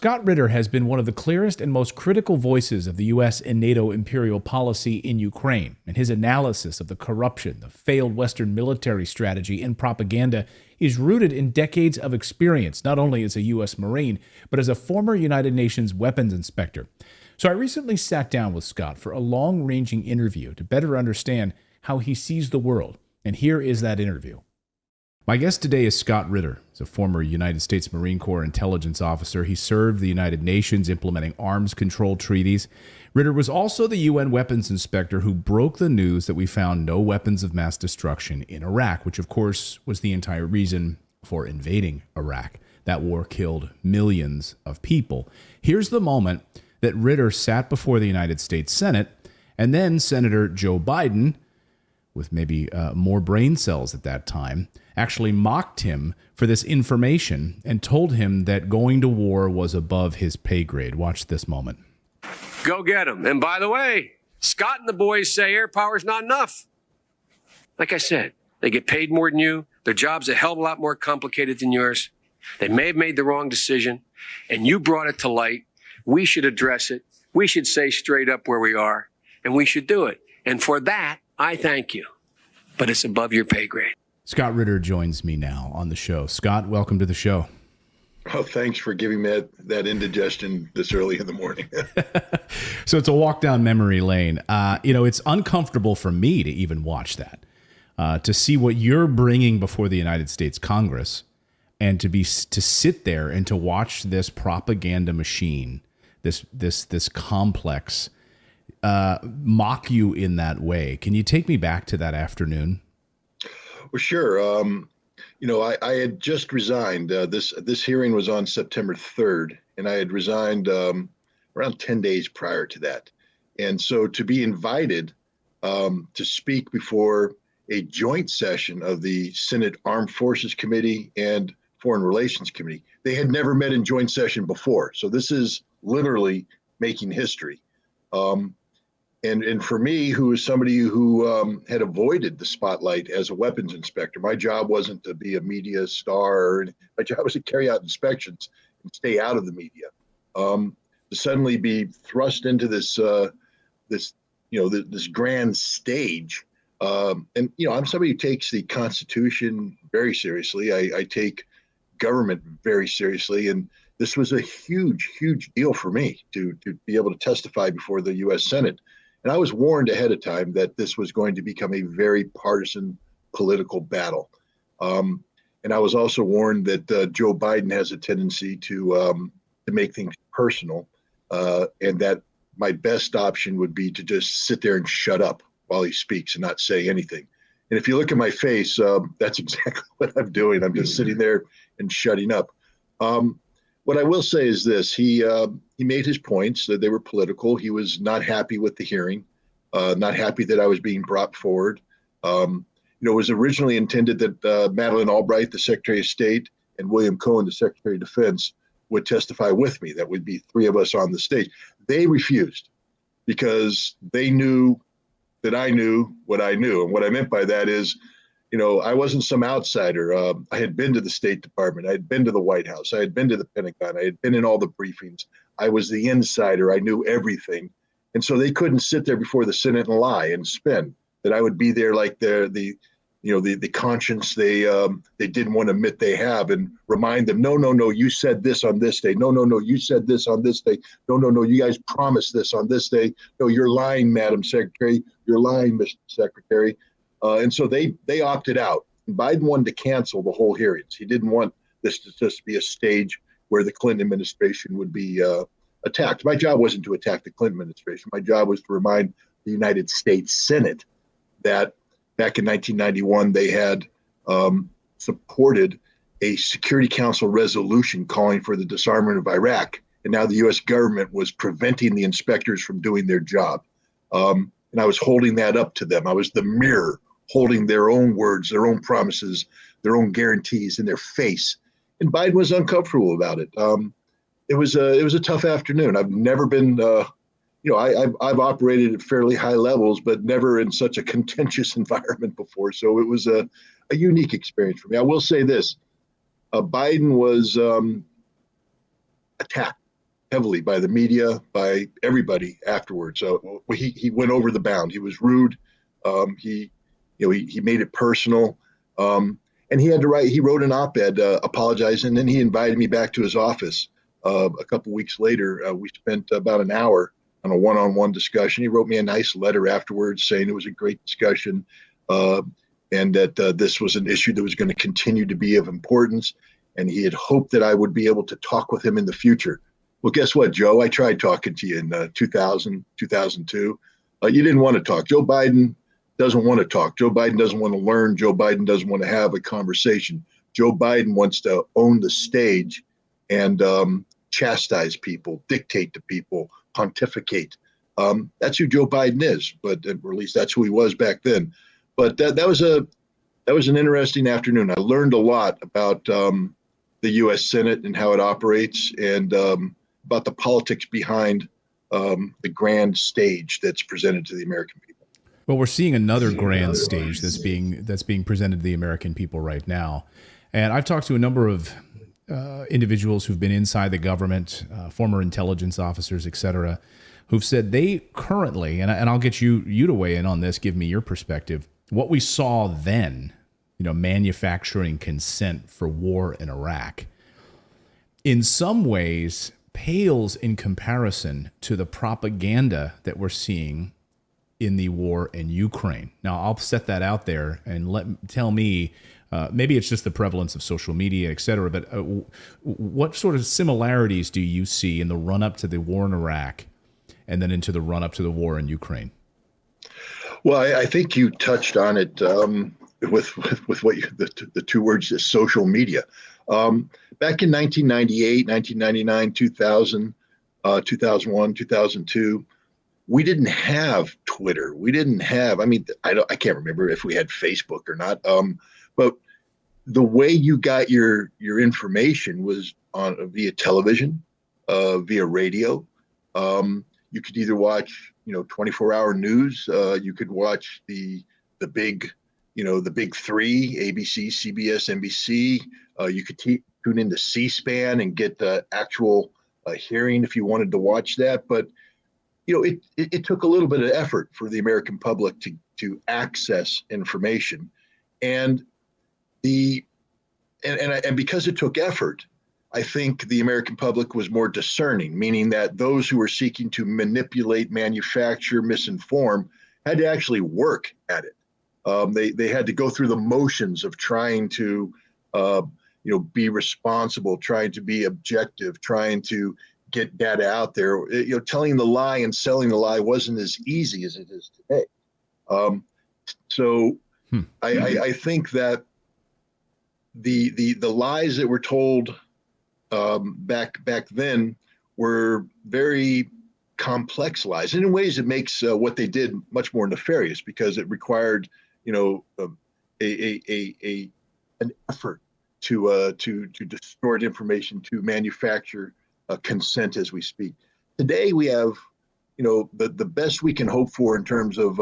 Scott Ritter has been one of the clearest and most critical voices of the U.S. and NATO imperial policy in Ukraine, and his analysis of the corruption, the failed Western military strategy, and propaganda is rooted in decades of experience, not only as a U.S. Marine, but as a former United Nations weapons inspector. So I recently sat down with Scott for a long-ranging interview to better understand how he sees the world, and here is that interview. My guest today is Scott Ritter. He's a former United States Marine Corps intelligence officer. He served the United Nations implementing arms control treaties. Ritter was also the UN weapons inspector who broke the news that we found no weapons of mass destruction in Iraq, which of course was the entire reason for invading Iraq. That war killed millions of people. Here's the moment that Ritter sat before the United States Senate, and then Senator Joe Biden, with maybe more brain cells at that time, actually mocked him for this information and told him that going to war was above his pay grade. Watch this moment. Go get him. And by the way, Scott and the boys say air power is not enough. Like I said, they get paid more than you. Their job's a hell of a lot more complicated than yours. They may have made the wrong decision, and you brought it to light. We should address it. We should say straight up where we are, and we should do it. And for that, I thank you. But it's above your pay grade. Scott Ritter joins me now on the show. Scott, welcome to the show. Oh, thanks for giving me that indigestion this early in the morning. So it's a walk down memory lane. It's uncomfortable for me to even watch that, to see what you're bringing before the United States Congress, and to sit there and to watch this propaganda machine, this complex, mock you in that way. Can you take me back to that afternoon? Well, sure. I had just resigned. This hearing was on September 3rd, and I had resigned around 10 days prior to that. And so to be invited to speak before a joint session of the Senate Armed Forces Committee and Foreign Relations Committee, they had never met in joint session before. So this is literally making history. And for me, who is somebody who had avoided the spotlight as a weapons inspector, my job wasn't to be a media star. My job was to carry out inspections and stay out of the media. To suddenly be thrust into this grand stage, and I'm somebody who takes the Constitution very seriously. I take government very seriously, and this was a huge, huge deal for me to be able to testify before the U.S. Senate. And I was warned ahead of time that this was going to become a very partisan political battle. And I was also warned that Joe Biden has a tendency to make things personal, and that my best option would be to just sit there and shut up while he speaks and not say anything. And if you look at my face, that's exactly what I'm doing. I'm just sitting there and shutting up. What I will say is this: he made his points that they were political. He was not happy with the hearing, not happy that I was being brought forward. It was originally intended that Madeleine Albright, the Secretary of State, and William Cohen, the Secretary of Defense, would testify with me. That would be three of us on the stage. They refused because they knew that I knew what I knew. And what I meant by that is, I wasn't some outsider. I had been to the State Department. I had been to the White House. I had been to the Pentagon. I had been in all the briefings. I was the insider. I knew everything. And so they couldn't sit there before the Senate and lie and spin that I would be there like the conscience they didn't want to admit they have, and remind them, no, you said this on this day. No, you said this on this day. No, you guys promised this on this day. No, you're lying, Madam Secretary. You're lying, Mr. Secretary. And so they opted out. Biden wanted to cancel the whole hearings. He didn't want this to just be a stage where the Clinton administration would be attacked. My job wasn't to attack the Clinton administration. My job was to remind the United States Senate that back in 1991, they had supported a Security Council resolution calling for the disarmament of Iraq. And now the U.S. government was preventing the inspectors from doing their job. And I was holding that up to them. I was the mirror holding their own words, their own promises, their own guarantees in their face. And Biden was uncomfortable about it. It was a tough afternoon. I've never been, I've operated at fairly high levels, but never in such a contentious environment before. So it was a unique experience for me. I will say this: Biden was attacked heavily by the media, by everybody afterwards. So he went over the bound. He was rude. He made it personal. And he had to write. He wrote an op-ed apologizing, and then he invited me back to his office. A couple weeks later, we spent about an hour on a one-on-one discussion. He wrote me a nice letter afterwards saying it was a great discussion, and that this was an issue that was going to continue to be of importance. And he had hoped that I would be able to talk with him in the future. Well, guess what, Joe? I tried talking to you in 2000, 2002. You didn't want to talk. Joe Biden doesn't want to talk. Joe Biden doesn't want to learn. Joe Biden doesn't want to have a conversation. Joe Biden wants to own the stage and chastise people, dictate to people, pontificate. That's who Joe Biden is, but or at least that's who he was back then. But that was an interesting afternoon. I learned a lot about the U.S. Senate and how it operates, and about the politics behind the grand stage that's presented to the American people. Well, we're seeing another grand stage that's being presented to the American people right now. And I've talked to a number of individuals who've been inside the government, former intelligence officers, et cetera, who've said they currently, and I'll get you to weigh in on this, give me your perspective, what we saw then, manufacturing consent for war in Iraq, in some ways pales in comparison to the propaganda that we're seeing in the war in Ukraine. Now, I'll set that out there and tell me, maybe it's just the prevalence of social media, et cetera, but what sort of similarities do you see in the run-up to the war in Iraq and then into the run-up to the war in Ukraine? Well, I think you touched on it with what the two words is social media. Back in 1998, 1999, 2000, 2001, 2002, we didn't have Twitter. We didn't have, I can't remember if we had Facebook or not. But the way you got your information was via television, via radio. You could either watch, 24-hour news. You could watch the big three: ABC, CBS, NBC. You could tune into C-SPAN and get the actual hearing if you wanted to watch that. But it took a little bit of effort for the American public to access information, and because it took effort, I think the American public was more discerning, meaning that those who were seeking to manipulate, manufacture, misinform had to actually work at it. They had to go through the motions of trying to be responsible, trying to be objective, trying to get data out there. Telling the lie and selling the lie wasn't as easy as it is today. I think that the lies that were told back then were very complex lies, and in ways it makes what they did much more nefarious, because it required an effort to distort information, to manufacture consent as we speak. Today we have the best we can hope for in terms of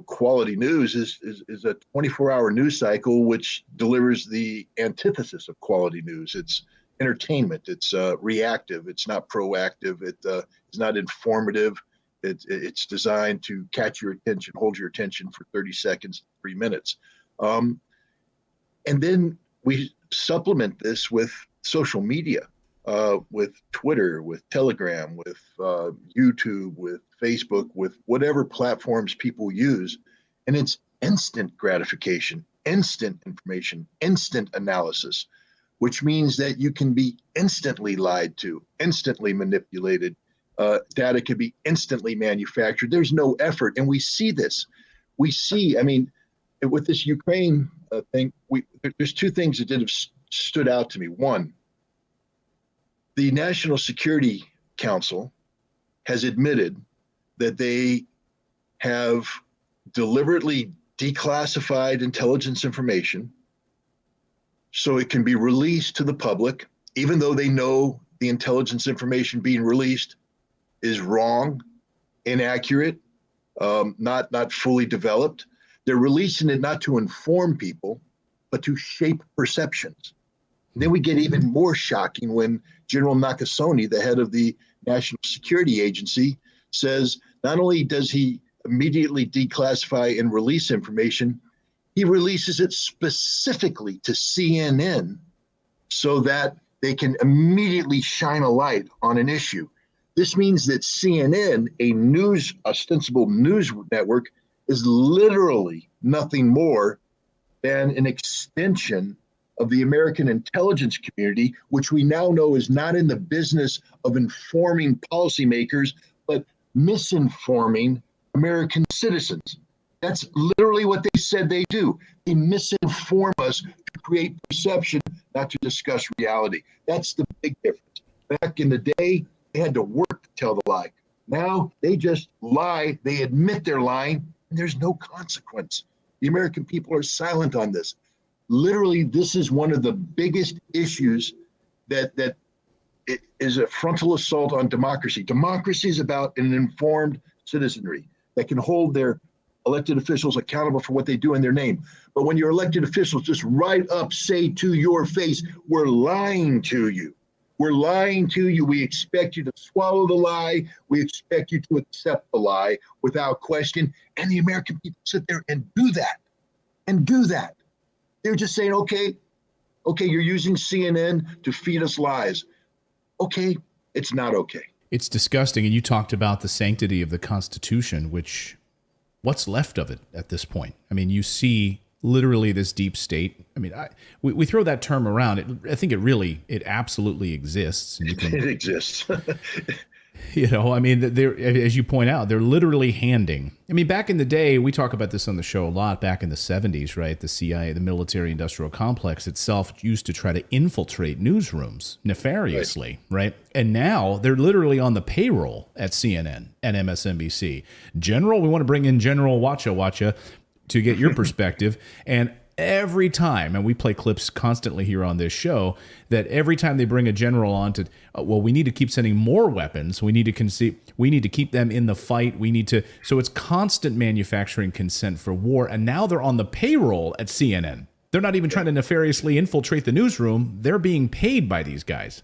quality news is a 24-hour news cycle which delivers the antithesis of quality news. It's entertainment, it's reactive, it's not proactive, it's not informative, it's designed to catch your attention, hold your attention for 30 seconds, 3 minutes. And then we supplement this with social media, with Twitter, with Telegram, with YouTube, with Facebook, with whatever platforms people use. And it's instant gratification, instant information, instant analysis, which means that you can be instantly lied to, instantly manipulated. Data can be instantly manufactured. There's no effort. And we see this. With this Ukraine thing, there's two things that have stood out to me. One, the National Security Council has admitted that they have deliberately declassified intelligence information so it can be released to the public, even though they know the intelligence information being released is wrong, inaccurate, not fully developed. They're releasing it not to inform people, but to shape perceptions. And then we get even more shocking when General Nakasone, the head of the National Security Agency, says not only does he immediately declassify and release information, he releases it specifically to CNN so that they can immediately shine a light on an issue. This means that CNN, a ostensible news network, is literally nothing more than an extension of the American intelligence community, which we now know is not in the business of informing policymakers, but misinforming American citizens. That's literally what they said they do. They misinform us to create perception, not to discuss reality. That's the big difference. Back in the day, they had to work to tell the lie. Now they just lie. They admit they're lying, and there's no consequence. The American people are silent on this. Literally, this is one of the biggest issues that it is a frontal assault on democracy. Democracy is about an informed citizenry that can hold their elected officials accountable for what they do in their name. But when your elected officials just right up say to your face, we're lying to you. We're lying to you. We expect you to swallow the lie. We expect you to accept the lie without question. And the American people sit there and do that. They're just saying, okay, you're using CNN to feed us lies. Okay, it's not okay. It's disgusting. And you talked about the sanctity of the Constitution, which what's left of it at this point? I mean, you see literally this deep state. I mean, we throw that term around. I think it absolutely exists. And it exists. You know, I mean, as you point out, they're literally handing. I mean, back in the day, we talk about this on the show a lot, back in the 70s, right? The CIA, the military-industrial complex itself used to try to infiltrate newsrooms nefariously, right? And now they're literally on the payroll at CNN and MSNBC. General, we want to bring in General Watcha to get your perspective. And every time, and we play clips constantly here on this show, that every time they bring a general on to, well, we need to keep sending more weapons. We need to keep them in the fight. So it's constant manufacturing consent for war. And now they're on the payroll at CNN. They're not even trying to nefariously infiltrate the newsroom. They're being paid by these guys.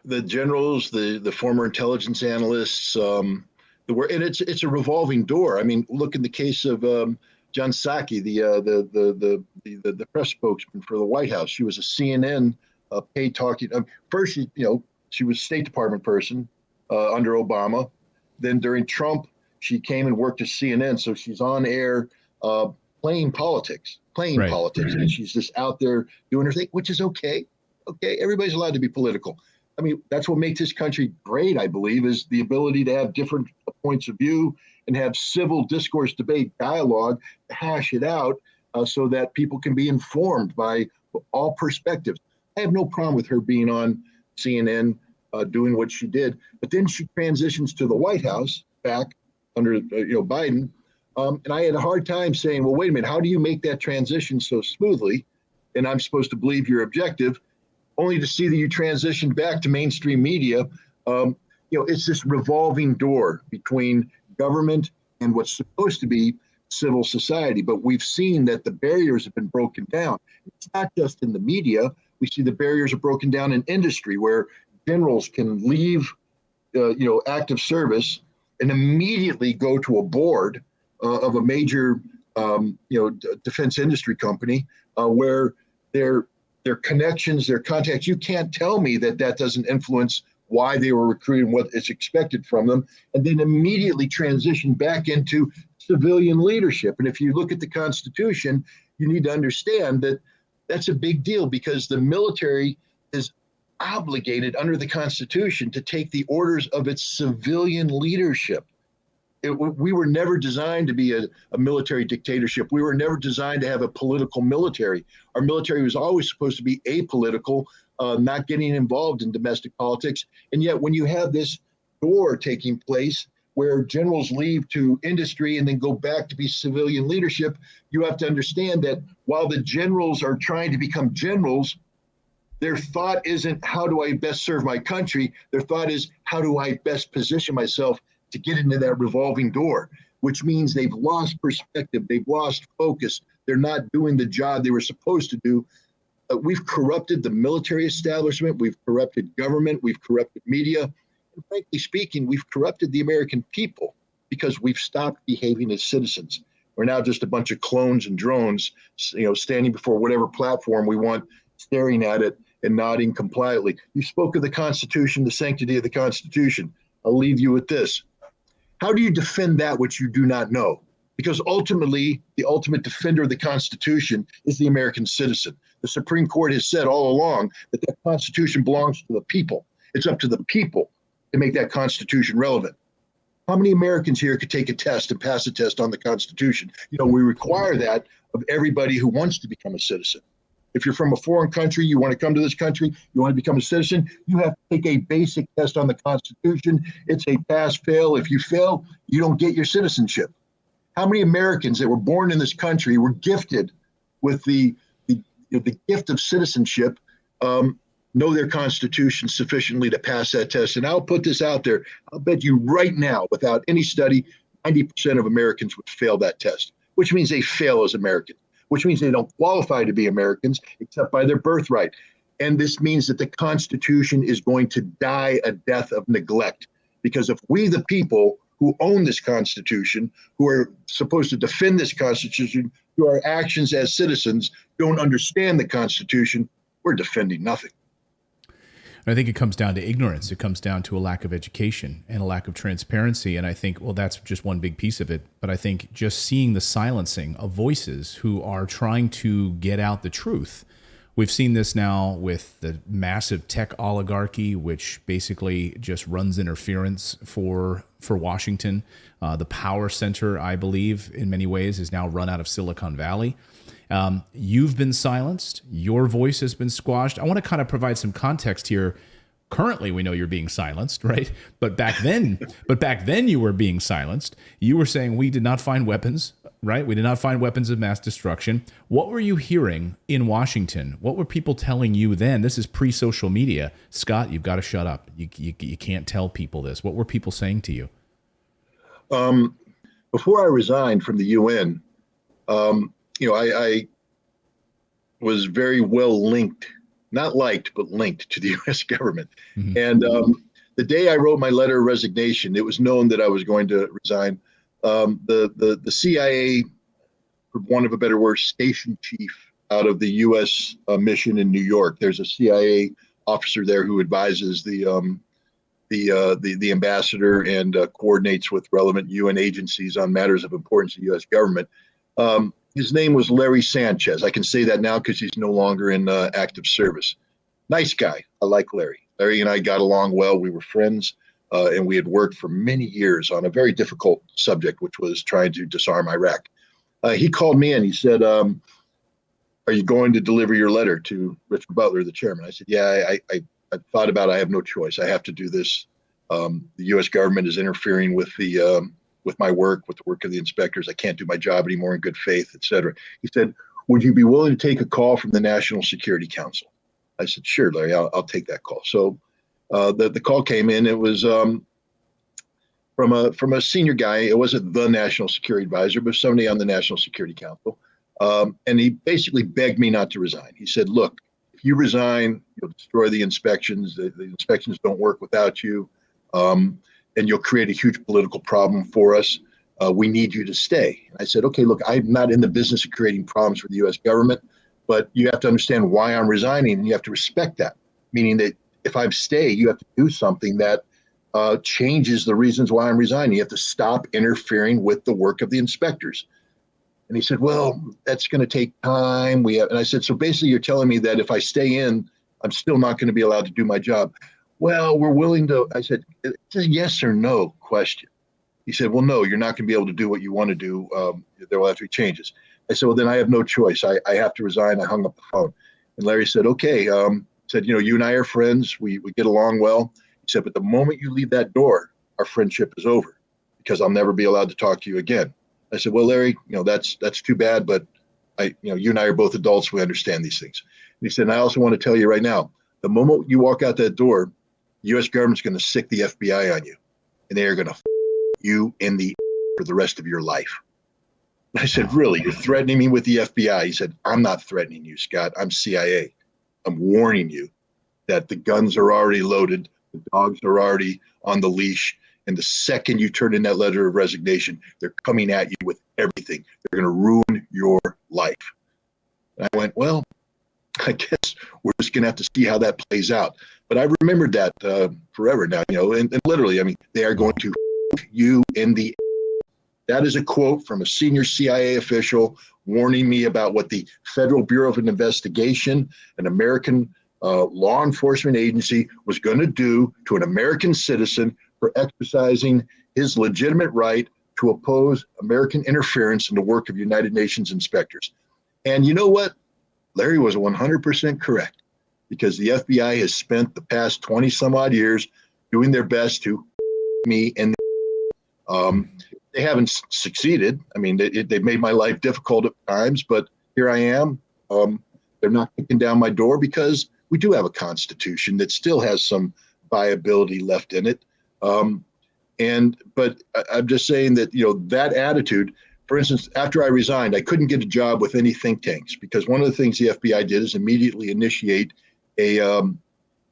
The generals, the former intelligence analysts, and it's a revolving door. I mean, look in the case of John Psaki, the press spokesman for the White House. She was a CNN paid talking. First, she was a State Department person under Obama. Then during Trump, she came and worked at CNN. So she's on air playing politics, and she's just out there doing her thing, which is okay. Okay, everybody's allowed to be political. I mean, that's what makes this country great, I believe, is the ability to have different points of view and have civil discourse, debate, dialogue, hash it out so that people can be informed by all perspectives. I have no problem with her being on CNN doing what she did, but then she transitions to the White House back under Biden, and I had a hard time saying, well, wait a minute, how do you make that transition so smoothly? And I'm supposed to believe you're objective, only to see that you transition back to mainstream media. It's this revolving door between government and what's supposed to be civil society. But we've seen that the barriers have been broken down. It's not just in the media. We see the barriers are broken down in industry where generals can leave, active service and immediately go to a board of a major, defense industry company where their connections, their contacts, you can't tell me that doesn't influence why they were recruiting, what is expected from them, and then immediately transition back into civilian leadership. And if you look at the Constitution, you need to understand that that's a big deal because the military is obligated under the Constitution to take the orders of its civilian leadership. We were never designed to be a military dictatorship. We were never designed to have a political military. Our military was always supposed to be apolitical, not getting involved in domestic politics. And yet when you have this war taking place where generals leave to industry and then go back to be civilian leadership, you have to understand that while the generals are trying to become generals, their thought isn't how do I best serve my country? Their thought is how do I best position myself to get into that revolving door, which means they've lost perspective, they've lost focus, they're not doing the job they were supposed to do. we've corrupted the military establishment, we've corrupted government, we've corrupted media, and frankly speaking, we've corrupted the American people because we've stopped behaving as citizens. We're now just a bunch of clones and drones, standing before whatever platform we want, staring at it and nodding compliantly. You spoke of the Constitution, the sanctity of the Constitution. I'll leave you with this. How do you defend that which you do not know? Because ultimately, the ultimate defender of the Constitution is the American citizen. The Supreme Court has said all along that the Constitution belongs to the people. It's up to the people to make that Constitution relevant. How many Americans here could take a test and pass a test on the Constitution? We require that of everybody who wants to become a citizen. If you're from a foreign country, you want to come to this country, you want to become a citizen, you have to take a basic test on the Constitution. It's a pass-fail. If you fail, you don't get your citizenship. How many Americans that were born in this country were gifted with the gift of citizenship, know their Constitution sufficiently to pass that test? And I'll put this out there. I'll bet you right now, without any study, 90% of Americans would fail that test, which means they fail as Americans, which means they don't qualify to be Americans except by their birthright. And this means that the Constitution is going to die a death of neglect, because if we, the people who own this Constitution, who are supposed to defend this Constitution through our actions as citizens, don't understand the Constitution, we're defending nothing. I think it comes down to ignorance. It comes down to a lack of education and a lack of transparency. And I think, well, that's just one big piece of it. But I think just seeing the silencing of voices who are trying to get out the truth. We've seen this now with the massive tech oligarchy, which basically just runs interference for Washington. The power center, I believe, in many ways, is now run out of Silicon Valley. You've been silenced. Your voice has been squashed. I want to kind of provide some context here. Currently, we know you're being silenced, right? But back then you were being silenced. You were saying we did not find weapons, right? We did not find weapons of mass destruction. What were you hearing in Washington? What were people telling you then? This is pre-social media. Scott, you've got to shut up. You can't tell people this. What were people saying to you? Before I resigned from the UN, I was very well linked, not liked, but linked to the U.S. government. Mm-hmm. And the day I wrote my letter of resignation, it was known that I was going to resign. The CIA, for want of a better word, station chief out of the U.S. Mission in New York. There's a CIA officer there who advises the ambassador and coordinates with relevant UN agencies on matters of importance to the U.S. government. His name was Larry Sanchez. I can say that now because he's no longer in active service. Nice guy. I like Larry. Larry and I got along well. We were friends, and we had worked for many years on a very difficult subject, which was trying to disarm Iraq. He called me and he said, are you going to deliver your letter to Richard Butler, the chairman? I said, yeah, I thought about it. I have no choice. I have to do this. The U.S. government is interfering with my work, with the work of the inspectors. I can't do my job anymore in good faith, et cetera. He said, would you be willing to take a call from the National Security Council? I said, sure, Larry, I'll take that call. So the call came in. It was from a senior guy. It wasn't the National Security Advisor, but somebody on the National Security Council. And he basically begged me not to resign. He said, look, if you resign, you'll destroy the inspections. The inspections don't work without you. And you'll create a huge political problem for us. We need you to stay. And I said, okay, look, I'm not in the business of creating problems for the U.S. government, but you have to understand why I'm resigning, and you have to respect that. Meaning that if I stay, you have to do something that changes the reasons why I'm resigning. You have to stop interfering with the work of the inspectors. And he said, well, that's going to take time. And I said, so basically you're telling me that if I stay in, I'm still not going to be allowed to do my job. Well, we're willing to, I said, it's a yes or no question. He said, well, no, you're not going to be able to do what you want to do. There will have to be changes. I said, well, then I have no choice. I have to resign. I hung up the phone. And Larry said, okay. Said, you and I are friends. We get along well. He said, but the moment you leave that door, our friendship is over because I'll never be allowed to talk to you again. I said, well, Larry, that's too bad, but you and I are both adults. We understand these things. And he said, and I also want to tell you right now, the moment you walk out that door, the U.S. government's going to sick the FBI on you, and they are going to you in the for the rest of your life. I said, really? You're threatening me with the FBI? He said, I'm not threatening you, Scott. I'm CIA. I'm warning you that the guns are already loaded, the dogs are already on the leash, and the second you turn in that letter of resignation, they're coming at you with everything. They're going to ruin your life. And I went, well, I guess we're just going to have to see how that plays out. But I remembered that forever now, and literally, I mean, they are going to you in the. That is a quote from a senior CIA official warning me about what the Federal Bureau of Investigation, an American law enforcement agency, was going to do to an American citizen for exercising his legitimate right to oppose American interference in the work of United Nations inspectors. And you know what? Larry was 100% correct, because the FBI has spent the past 20 some odd years doing their best to me, and they haven't succeeded. I mean, they've made my life difficult at times, but here I am. They're not kicking down my door because we do have a constitution that still has some viability left in it. But I'm just saying that, that attitude, for instance, after I resigned, I couldn't get a job with any think tanks, because one of the things the FBI did is immediately initiate an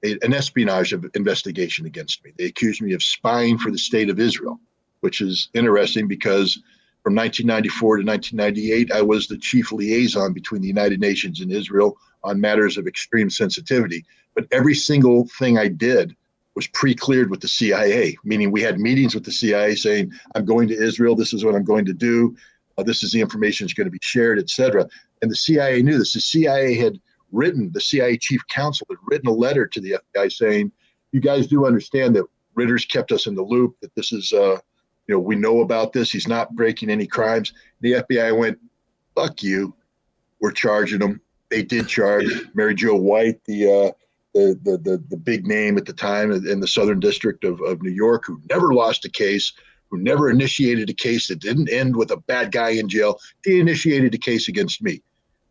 espionage investigation against me. They accused me of spying for the state of Israel, which is interesting because from 1994 to 1998, I was the chief liaison between the United Nations and Israel on matters of extreme sensitivity. But every single thing I did was pre-cleared with the CIA, meaning we had meetings with the CIA saying, I'm going to Israel, this is what I'm going to do, this is the information that's going to be shared, et cetera. And the CIA knew this. The CIA chief counsel had written a letter to the FBI saying, you guys do understand that Ritter's kept us in the loop, that this is, we know about this, he's not breaking any crimes. The FBI went, fuck you, we're charging him. They did charge Mary Jo White, the big name at the time in the Southern District of New York, who never lost a case, who never initiated a case that didn't end with a bad guy in jail. He initiated a case against me.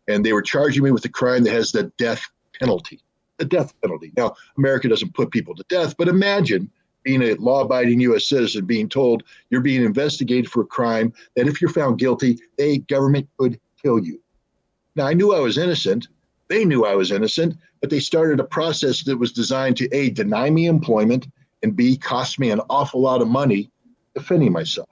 And they were charging me with a crime that has the death penalty. The death penalty. Now, America doesn't put people to death, but imagine being a law-abiding U.S. citizen being told you're being investigated for a crime that if you're found guilty, a government could kill you. Now, I knew I was innocent. They knew I was innocent, but they started a process that was designed to, A, deny me employment, and B, cost me an awful lot of money defending myself.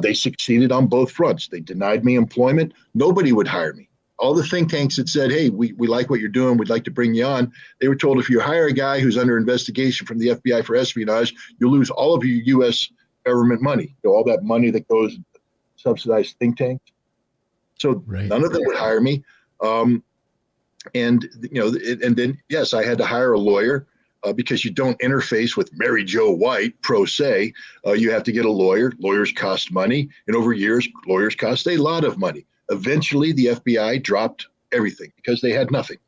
They succeeded on both fronts. They denied me employment. Nobody would hire me. All the think tanks that said, hey, we like what you're doing, we'd like to bring you on, they were told if you hire a guy who's under investigation from the FBI for espionage, you'll lose all of your U.S. government money, all that money that goes to subsidize think tanks. So None of them would hire me. And then, yes, I had to hire a lawyer because you don't interface with Mary Jo White, pro se. You have to get a lawyer. Lawyers cost money. And over years, lawyers cost a lot of money. Eventually, the FBI dropped everything because they had nothing.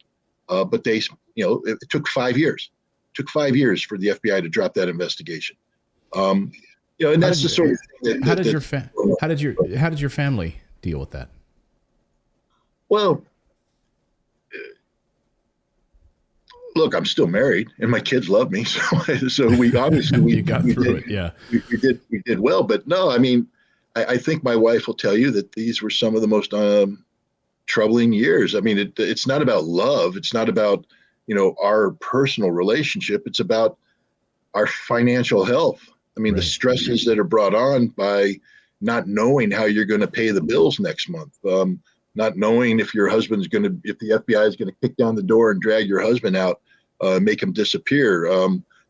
But it took 5 years. It took 5 years for the FBI to drop that investigation. And that's the sort of thing how did your family deal with that? Well, look, I'm still married, and my kids love me. So we obviously you got through it. Yeah, we did well. But no, I mean, I think my wife will tell you that these were some of the most troubling years. I mean, it's not about love. It's not about our personal relationship. It's about our financial health. I mean, the stresses that are brought on by not knowing how you're going to pay the bills next month. Not knowing if your husband's if the FBI is going to kick down the door and drag your husband out, make him disappear.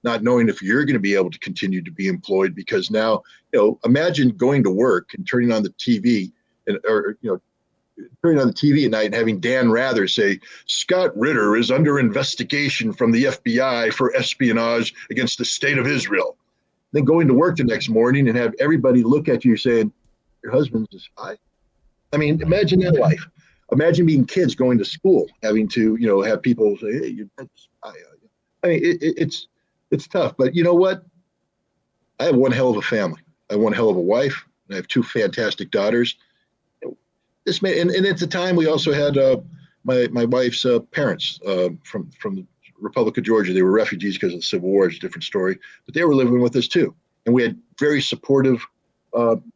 Not knowing if you're going to be able to continue to be employed, because now, imagine going to work and turning on the TV turning on the TV at night and having Dan Rather say, Scott Ritter is under investigation from the FBI for espionage against the state of Israel. Then going to work the next morning and have everybody look at you saying, your husband's a spy. I mean, imagine that life. Imagine being kids going to school, having to, have people say, hey, you're a spy. I mean, it's tough, but you know what? I have one hell of a family. I have one hell of a wife. And I have two fantastic daughters. And at the time, we also had my wife's parents from the Republic of Georgia. They were refugees because of the Civil War. It's a different story, but they were living with us too. And we had very supportive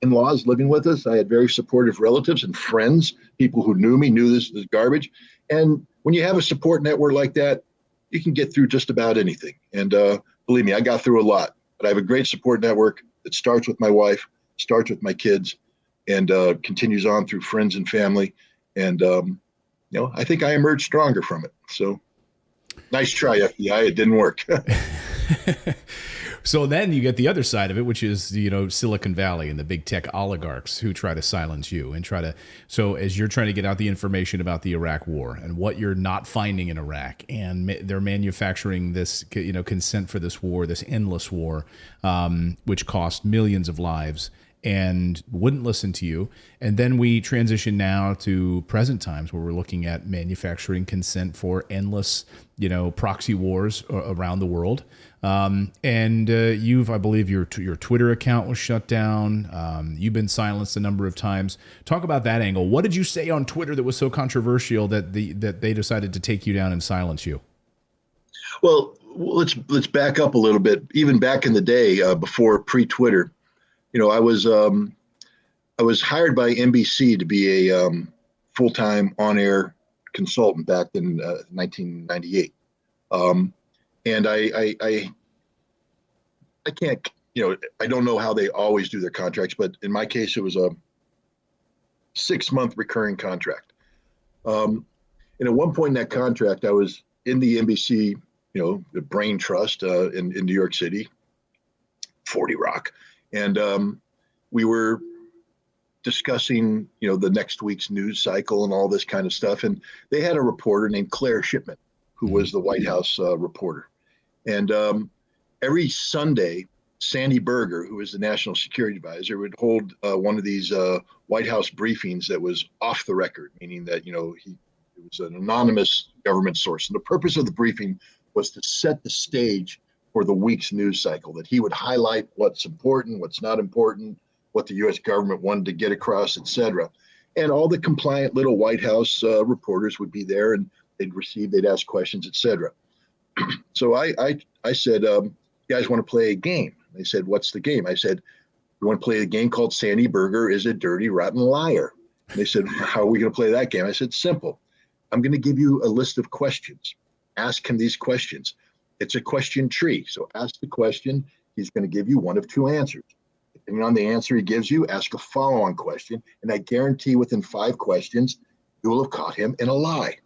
in-laws living with us. I had very supportive relatives and friends, people who knew me, knew this was garbage. And when you have a support network like that, you can get through just about anything. And believe me, I got through a lot, but I have a great support network that starts with my wife, starts with my kids, and continues on through friends and family. And, I think I emerged stronger from it. So nice try, FBI. It didn't work. So then you get the other side of it, which is, Silicon Valley and the big tech oligarchs who try to silence you and so as you're trying to get out the information about the Iraq war and what you're not finding in Iraq, and they're manufacturing this, consent for this war, this endless war, which cost millions of lives, and wouldn't listen to you. And then we transition now to present times where we're looking at manufacturing consent for endless, proxy wars around the world. I believe your Twitter account was shut down. You've been silenced a number of times. Talk about that angle. What did you say on Twitter that was so controversial that they decided to take you down and silence you? Well, let's back up a little bit. Even back in the day, before pre-Twitter, I was hired by NBC to be a full-time on-air consultant back in 1998. And I can't, I don't know how they always do their contracts, but in my case, it was a 6-month recurring contract. And at one point in that contract, I was in the NBC, the Brain Trust in New York City, 40 Rock. And we were discussing, the next week's news cycle and all this kind of stuff. And they had a reporter named Claire Shipman, who was the White House reporter. And every Sunday, Sandy Berger, who was the national security advisor, would hold one of these White House briefings that was off the record, meaning that, it was an anonymous government source. And the purpose of the briefing was to set the stage for the week's news cycle, that he would highlight what's important, what's not important, what the U.S. government wanted to get across, et cetera. And all the compliant little White House reporters would be there, and they'd ask questions, et cetera. So I said, you guys want to play a game? They said, what's the game? I said, we want to play a game called Sandy Berger is a dirty, rotten liar. And they said, how are we going to play that game? I said, simple. I'm going to give you a list of questions. Ask him these questions. It's a question tree. So ask the question. He's going to give you one of two answers. Depending on the answer he gives you, ask a follow-on question. And I guarantee within 5 questions, you will have caught him in a lie.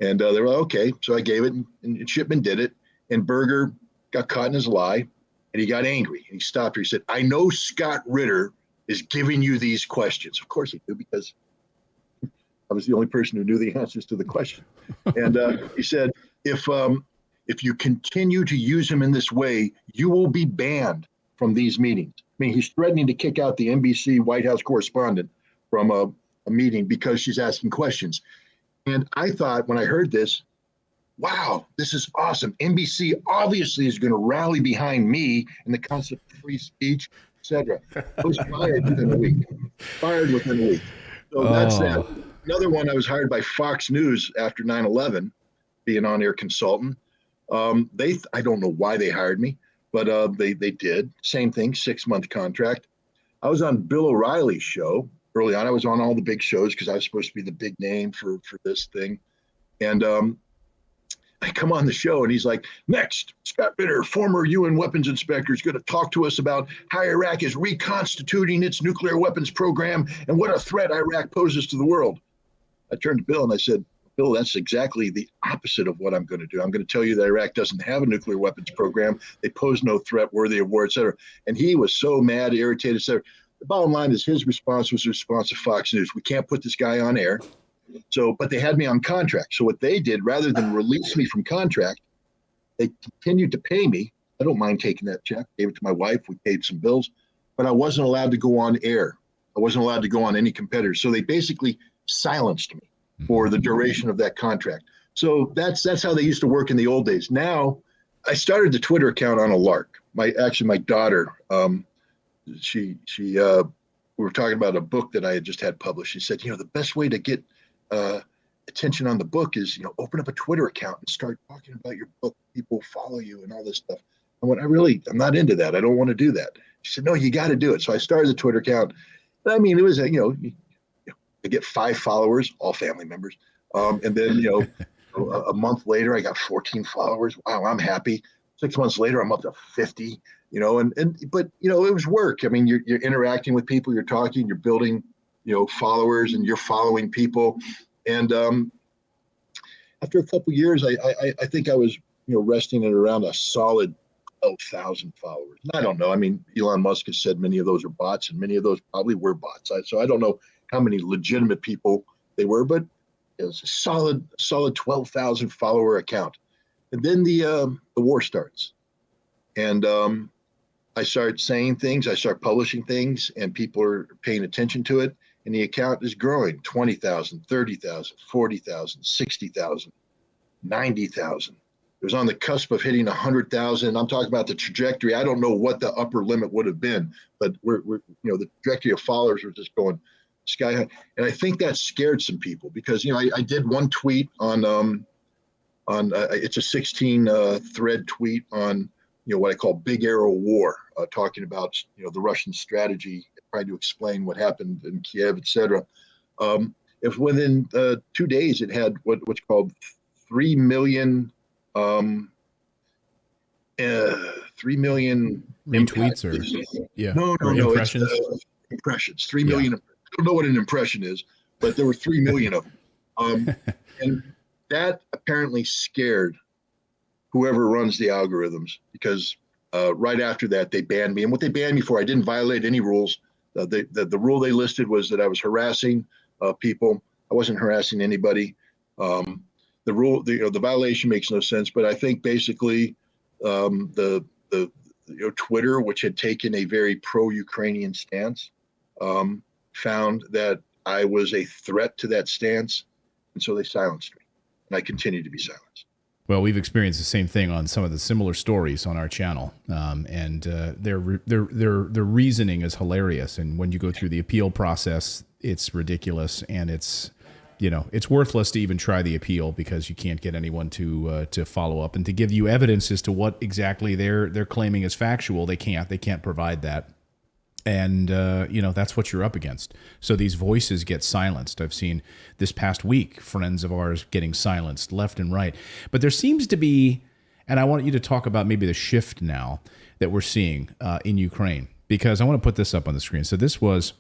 And they were like, okay. So I gave it, and Shipman did it. And Berger got caught in his lie, and he got angry. And he stopped her. He said, I know Scott Ritter is giving you these questions. Of course he did, because I was the only person who knew the answers to the question. And he said, if you continue to use him in this way, you will be banned from these meetings. I mean, he's threatening to kick out the NBC White House correspondent from a meeting because she's asking questions. And I thought, when I heard this, wow, this is awesome. NBC obviously is going to rally behind me in the concept of free speech, et cetera. I was fired within a week. So that's that. Another one, I was hired by Fox News after 9/11, be an on-air consultant. I don't know why they hired me, but they did. Same thing, 6-month contract. I was on Bill O'Reilly's show early on. I was on all the big shows because I was supposed to be the big name for this thing. And I come on the show, and he's like, next, Scott Ritter, former UN weapons inspector, is going to talk to us about how Iraq is reconstituting its nuclear weapons program and what a threat Iraq poses to the world. I turned to Bill and I said, Bill, that's exactly the opposite of what I'm going to do. I'm going to tell you that Iraq doesn't have a nuclear weapons program. They pose no threat worthy of war, et cetera. And he was so mad, irritated, et cetera. The bottom line is his response was the response of Fox News. We can't put this guy on air. But they had me on contract. So what they did, rather than release me from contract, they continued to pay me. I don't mind taking that check. Gave it to my wife. We paid some bills, but I wasn't allowed to go on air. I wasn't allowed to go on any competitors. So they basically silenced me for the duration of that contract. So that's how they used to work in the old days. Now, I started the Twitter account on a lark. My daughter, we were talking about a book that I had just had published. She said, the best way to get attention on the book is, open up a Twitter account and start talking about your book. People follow you and all this stuff. I went, I'm not into that. I don't want to do that. She said, no, you got to do it. So I started the Twitter account. I mean, it was, I get 5 followers, all family members. And then, a month later, I got 14 followers. Wow, I'm happy. 6 months later, I'm up to 50, but it was work. I mean, you're interacting with people, you're talking, you're building, followers, and you're following people. And after a couple of years, I think I was, resting at around a solid 12,000 followers. And I don't know. I mean, Elon Musk has said many of those are bots, and many of those probably were bots. So I don't know how many legitimate people they were, but it was a solid 12,000 follower account. And then the war starts, and I start saying things, I start publishing things, and people are paying attention to it. And the account is growing: 20,000, 30,000, 40,000, 60,000, 90,000. It was on the cusp of hitting 100,000. I'm talking about the trajectory. I don't know what the upper limit would have been, but we're the trajectory of followers were just going sky high. And I think that scared some people because, I did one tweet on it's a 16 thread tweet on, what I call Big Arrow War, talking about, the Russian strategy, trying to explain what happened in Kiev, et cetera. If within 2 days it had what's called 3 million 3 million retweets no impressions. Impressions. 3 million. I don't know what an impression is, but there were 3 million of them. And that apparently scared whoever runs the algorithms, because right after that they banned me. And what they banned me for, I didn't violate any rules. The rule they listed was that I was harassing people. I wasn't harassing anybody. The rule, the violation makes no sense. But I think basically the Twitter, which had taken a very pro-Ukrainian stance, found that I was a threat to that stance, and so they silenced me, and I continue to be silenced. Well, we've experienced the same thing on some of the similar stories on our channel, and their reasoning is hilarious. And when you go through the appeal process, it's ridiculous, and it's worthless to even try the appeal because you can't get anyone to follow up and to give you evidence as to what exactly they're claiming is factual. They can't provide that. And, that's what you're up against. So these voices get silenced. I've seen this past week friends of ours getting silenced left and right. But there seems to be, and I want you to talk about maybe the shift now that we're seeing in Ukraine, because I want to put this up on the screen. So this was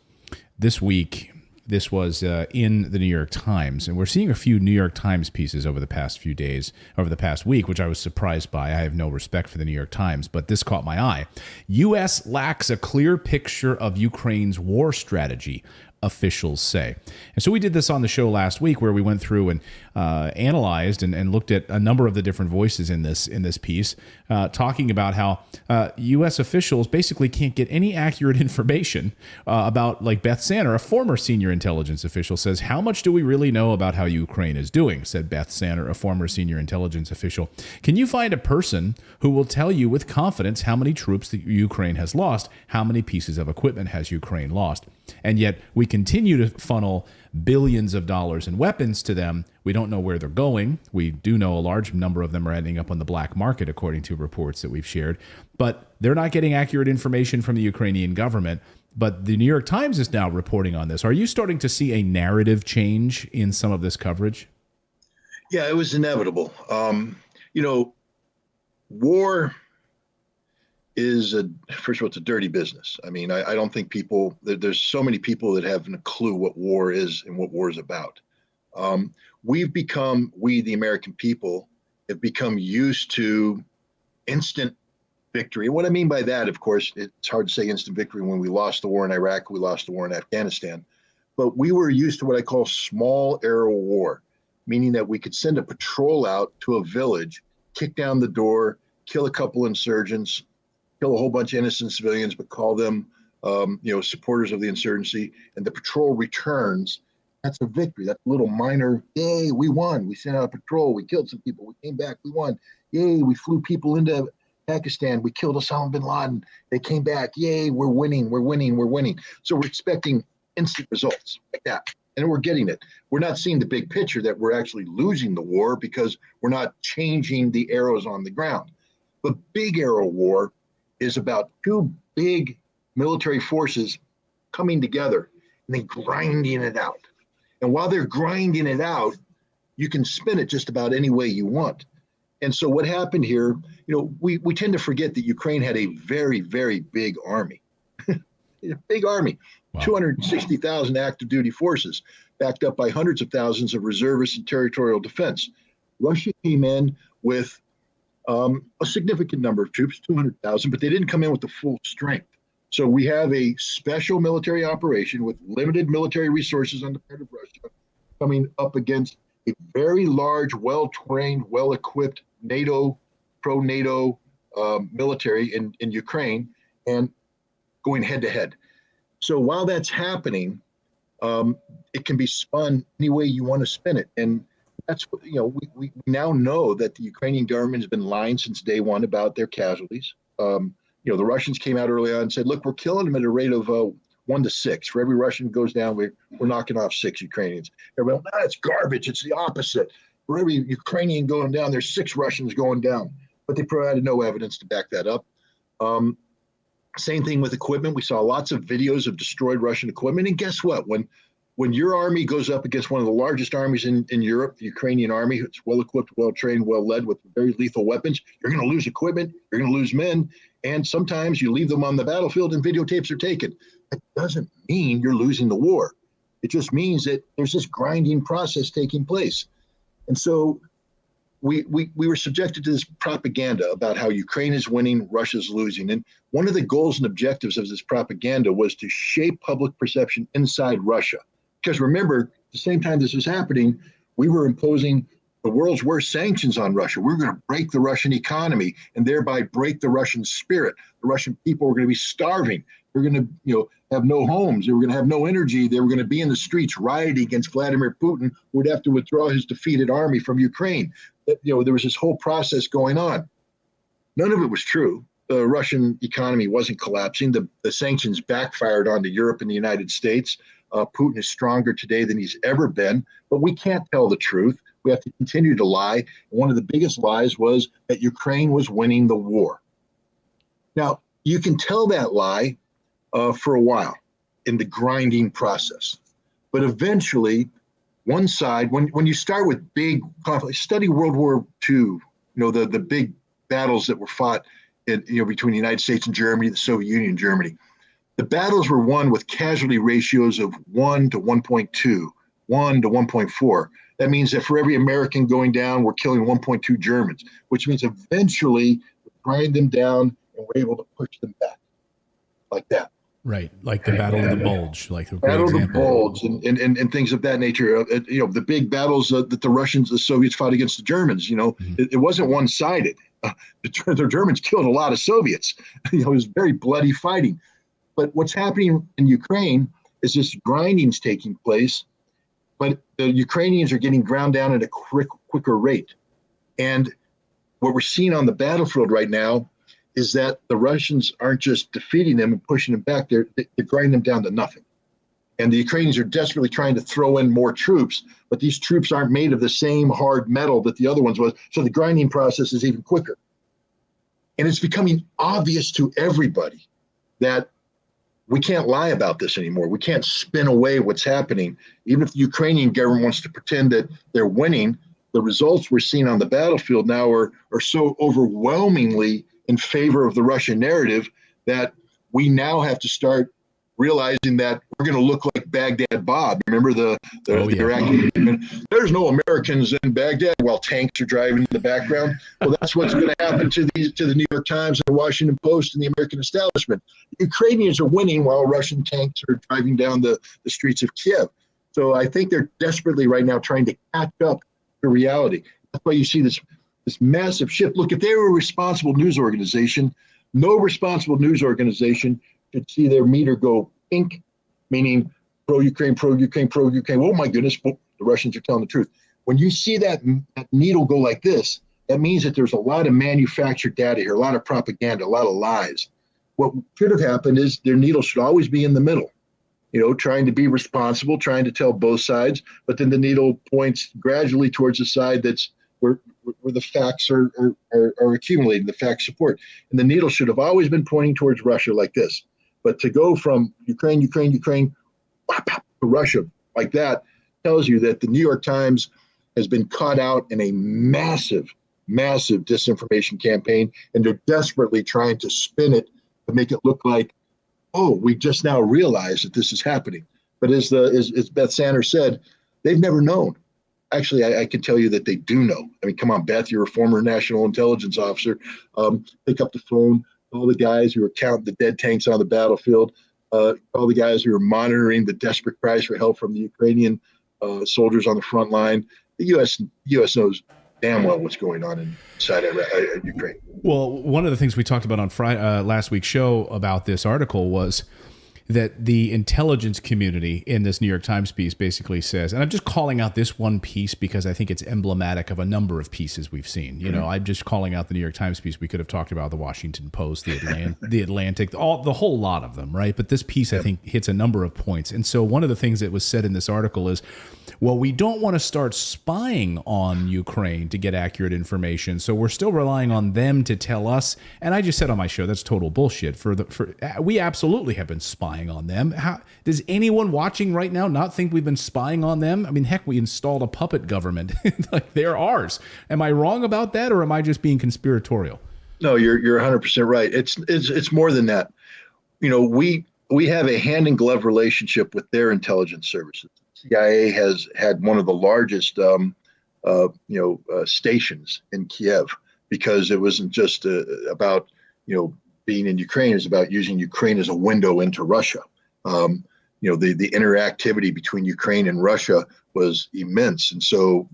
this week. This was in the New York Times, and we're seeing a few New York Times pieces over the past few days, over the past week, which I was surprised by. I have no respect for the New York Times, but this caught my eye. U.S. lacks a clear picture of Ukraine's war strategy, officials say. And so we did this on the show last week where we went through and analyzed and looked at a number of the different voices in this piece, talking about how U.S. officials basically can't get any accurate information about, like Beth Sanner, a former senior intelligence official, says, "How much do we really know about how Ukraine is doing?" said Beth Sanner, a former senior intelligence official. "Can you find a person who will tell you with confidence how many troops that Ukraine has lost? How many pieces of equipment has Ukraine lost? And yet we continue to funnel billions of dollars in weapons to them. We don't know where they're going. We do know a large number of them are ending up on the black market, according to reports that we've shared. But they're not getting accurate information from the Ukrainian government. But the New York Times is now reporting on this. Are you starting to see a narrative change in some of this coverage?" Yeah, it was inevitable. War is first of all, it's a dirty business. I mean, I don't think there's so many people that haven't a clue what war is and what war is about. We, the American people, have become used to instant victory. And what I mean by that, of course, it's hard to say instant victory when we lost the war in Iraq, we lost the war in Afghanistan, but we were used to what I call small arrow war, meaning that we could send a patrol out to a village, kick down the door, kill a couple insurgents, kill a whole bunch of innocent civilians, but call them, supporters of the insurgency, and the patrol returns. That's a victory. That's a little minor, yay, we won. We sent out a patrol. We killed some people. We came back. We won. Yay, we flew people into Pakistan. We killed Osama bin Laden. They came back. Yay, we're winning. We're winning. We're winning. So we're expecting instant results like that. And we're getting it. We're not seeing the big picture that we're actually losing the war because we're not changing the arrows on the ground. But big arrow war is about two big military forces coming together and then grinding it out. And while they're grinding it out, you can spin it just about any way you want. And so what happened here, we tend to forget that Ukraine had a very, very big army, a big army, wow. 260,000 active duty forces, backed up by hundreds of thousands of reservists and territorial defense. Russia came in with a significant number of troops, 200,000, but they didn't come in with the full strength. So we have a special military operation with limited military resources on the part of Russia coming up against a very large, well-trained, well-equipped NATO, pro-NATO military in Ukraine, and going head-to-head. So while that's happening, it can be spun any way you want to spin it. And that's what, we now know that the Ukrainian government has been lying since day one about their casualties. The Russians came out early on and said, look, we're killing them at a rate of 1 to 6. For every Russian goes down, we're knocking off 6 Ukrainians. Everybody, that's garbage. It's the opposite. For every Ukrainian going down, there's 6 Russians going down. But they provided no evidence to back that up. Same thing with equipment. We saw lots of videos of destroyed Russian equipment. And guess what? When your army goes up against one of the largest armies in Europe, the Ukrainian army, it's well-equipped, well-trained, well-led with very lethal weapons, you're going to lose equipment, you're going to lose men, and sometimes you leave them on the battlefield and videotapes are taken. That doesn't mean you're losing the war. It just means that there's this grinding process taking place. And so we were subjected to this propaganda about how Ukraine is winning, Russia's losing. And one of the goals and objectives of this propaganda was to shape public perception inside Russia. Because remember, at the same time this was happening, we were imposing the world's worst sanctions on Russia. We're going to break the Russian economy and thereby break the Russian spirit. The Russian people were going to be starving. They're going to, have no homes. They were going to have no energy. They were going to be in the streets rioting against Vladimir Putin, who would have to withdraw his defeated army from Ukraine. There was this whole process going on. None of it was true. The Russian economy wasn't collapsing. The sanctions backfired onto Europe and the United States. Putin is stronger today than he's ever been, but we can't tell the truth. We have to continue to lie. And one of the biggest lies was that Ukraine was winning the war. Now, you can tell that lie for a while in the grinding process, but eventually one side, when you start with big conflict, study World War II, the big battles that were fought between the United States and Germany, the Soviet Union and Germany. The battles were won with casualty ratios of 1 to 1.2, 1 to 1.4. That means that for every American going down, we're killing 1.2 Germans, which means eventually we grind them down and we're able to push them back like that. Right, like the Battle of the Bulge, like a great Battle example. of the Bulge and things of that nature. The big battles that the Soviets fought against the Germans. It wasn't one-sided. The Germans killed a lot of Soviets. It was very bloody fighting. But what's happening in Ukraine is this grinding's taking place, but the Ukrainians are getting ground down at a quicker rate. And what we're seeing on the battlefield right now is that the Russians aren't just defeating them and pushing them back, they're grinding them down to nothing. And the Ukrainians are desperately trying to throw in more troops, but these troops aren't made of the same hard metal that the other ones was, so the grinding process is even quicker. And it's becoming obvious to everybody that we can't lie about this anymore. We can't spin away what's happening. Even if the Ukrainian government wants to pretend that they're winning, the results we're seeing on the battlefield now are so overwhelmingly in favor of the Russian narrative that we now have to start realizing that we're going to look like Baghdad Bob. Remember the Iraqi? There's no Americans in Baghdad while tanks are driving in the background. Well, that's what's going to happen to the New York Times and the Washington Post and the American establishment. The Ukrainians are winning while Russian tanks are driving down the streets of Kiev. So I think they're desperately right now trying to catch up to reality. That's why you see this massive shift. Look, if they were a responsible news organization, no responsible news organization could see their meter go pink, meaning pro-Ukraine, pro-Ukraine, pro-Ukraine. Oh my goodness, the Russians are telling the truth. When you see that needle go like this, that means that there's a lot of manufactured data here, a lot of propaganda, a lot of lies. What should have happened is their needle should always be in the middle, trying to be responsible, trying to tell both sides, but then the needle points gradually towards the side that's where the facts are accumulating, the facts support. And the needle should have always been pointing towards Russia like this. But to go from Ukraine to Russia like that tells you that the New York Times has been caught out in a massive, massive disinformation campaign, and they're desperately trying to spin it to make it look like, oh, we just now realized that this is happening. But as Beth Sanders said, they've never known. Actually, I can tell you that they do know. I mean, come on, Beth, you're a former national intelligence officer. Pick up the phone, call the guys who are counting the dead tanks on the battlefield, all the guys who are monitoring the desperate cries for help from the Ukrainian soldiers on the front line. The U.S. knows damn well what's going on inside Ukraine. Well, one of the things we talked about on last week's show about this article was that the intelligence community in this New York Times piece basically says, and I'm just calling out this one piece because I think it's emblematic of a number of pieces we've seen. You know, I'm just calling out the New York Times piece. We could have talked about the Washington Post, the Atlantic, the whole lot of them, right? But this piece, I think, hits a number of points. And so one of the things that was said in this article is, well, we don't want to start spying on Ukraine to get accurate information, so we're still relying on them to tell us. And I just said on my show, that's total bullshit. We absolutely have been spying on them. Does anyone watching right now not think we've been spying on them? I mean, heck, we installed a puppet government. Like, they're ours. Am I wrong about that, or am I just being conspiratorial? No, you're 100% right. It's more than that. You know, we have a hand in glove relationship with their intelligence services. CIA has had one of the largest, stations in Kiev, because it wasn't just about, being in Ukraine. It was about using Ukraine as a window into Russia. The interactivity between Ukraine and Russia was immense, and so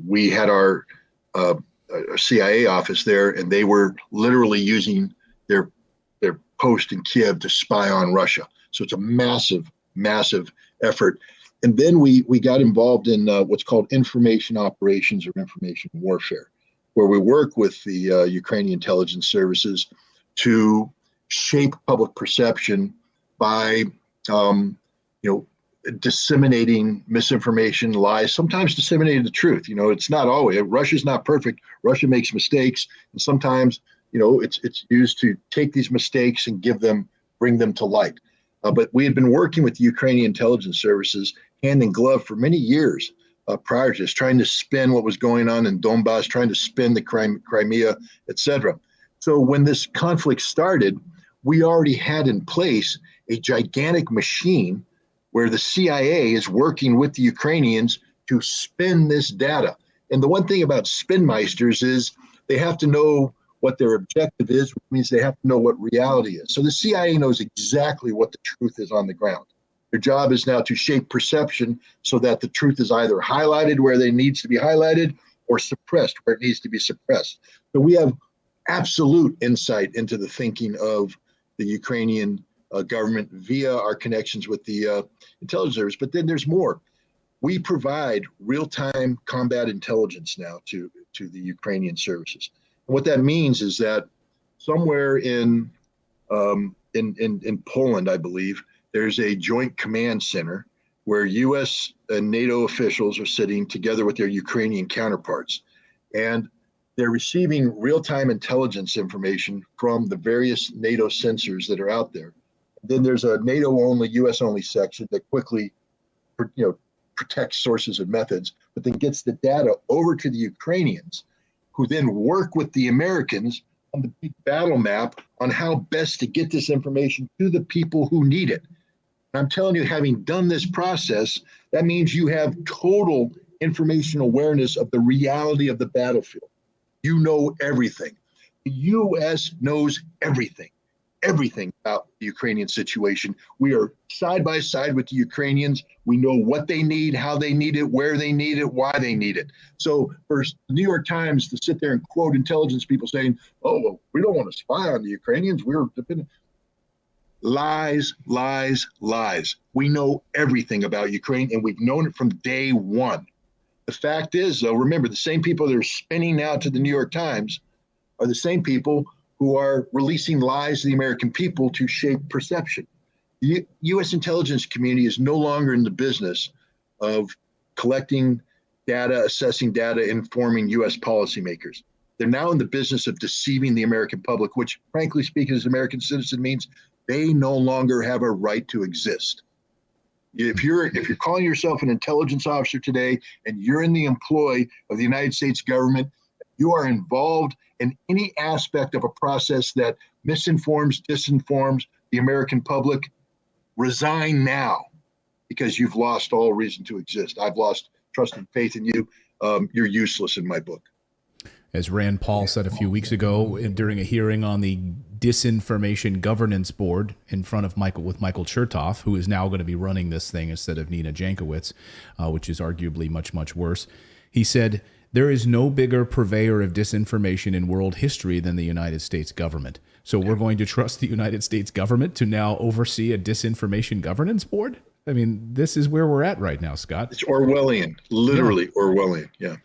we had our CIA office there, and they were literally using their post in Kiev to spy on Russia. So it's a massive, massive effort. And then we got involved in what's called information operations or information warfare, where we work with the Ukrainian intelligence services to shape public perception by, disseminating misinformation, lies, sometimes disseminating the truth. It's not always. Russia's not perfect. Russia makes mistakes, and sometimes, it's used to take these mistakes and bring them to light. But we had been working with the Ukrainian intelligence services hand in glove for many years prior to this, trying to spin what was going on in Donbass, trying to spin the Crimea, et cetera. So when this conflict started, we already had in place a gigantic machine where the CIA is working with the Ukrainians to spin this data. And the one thing about spinmeisters is they have to know what their objective is, which means they have to know what reality is. So the CIA knows exactly what the truth is on the ground. Their job is now to shape perception so that the truth is either highlighted where it needs to be highlighted or suppressed where it needs to be suppressed. So we have absolute insight into the thinking of the Ukrainian government via our connections with the intelligence service. But then there's more. We provide real-time combat intelligence now to the Ukrainian services. And what that means is that somewhere in Poland, I believe, there's a joint command center where U.S. and NATO officials are sitting together with their Ukrainian counterparts. And they're receiving real-time intelligence information from the various NATO sensors that are out there. Then there's a NATO-only, U.S.-only section that quickly, protects sources and methods, but then gets the data over to the Ukrainians, who then work with the Americans on the big battle map on how best to get this information to the people who need it. And I'm telling you, having done this process, that means you have total information awareness of the reality of the battlefield. You know everything. The U.S. knows everything about the Ukrainian situation. We are side by side with the Ukrainians. We know what they need, how they need it, where they need it, why they need it. So for the New York Times to sit there and quote intelligence people saying, oh, well, we don't want to spy on the Ukrainians, we're dependent. Lies, lies, lies. We know everything about Ukraine, and we've known it from day one. The fact is, though, remember, the same people that are spinning out to the New York Times are the same people who are releasing lies to the American people to shape perception. The U.S. intelligence community is no longer in the business of collecting data, assessing data, informing U.S. policymakers. They're now in the business of deceiving the American public, which, frankly speaking, as an American citizen means they no longer have a right to exist. If you're calling yourself an intelligence officer today and you're in the employ of the United States government, you are involved in any aspect of a process that misinforms, disinforms the American public, resign now, because you've lost all reason to exist. I've lost trust and faith in you. You're useless in my book. As Rand Paul said a few weeks ago during a hearing on the Disinformation Governance Board in front of Michael Chertoff, who is now going to be running this thing instead of Nina Jankowicz, which is arguably much, much worse. He said, "There is no bigger purveyor of disinformation in world history than the United States government. So we're going to trust the United States government to now oversee a Disinformation Governance Board?" I mean, this is where we're at right now, Scott. It's Orwellian, literally Orwellian. Yeah.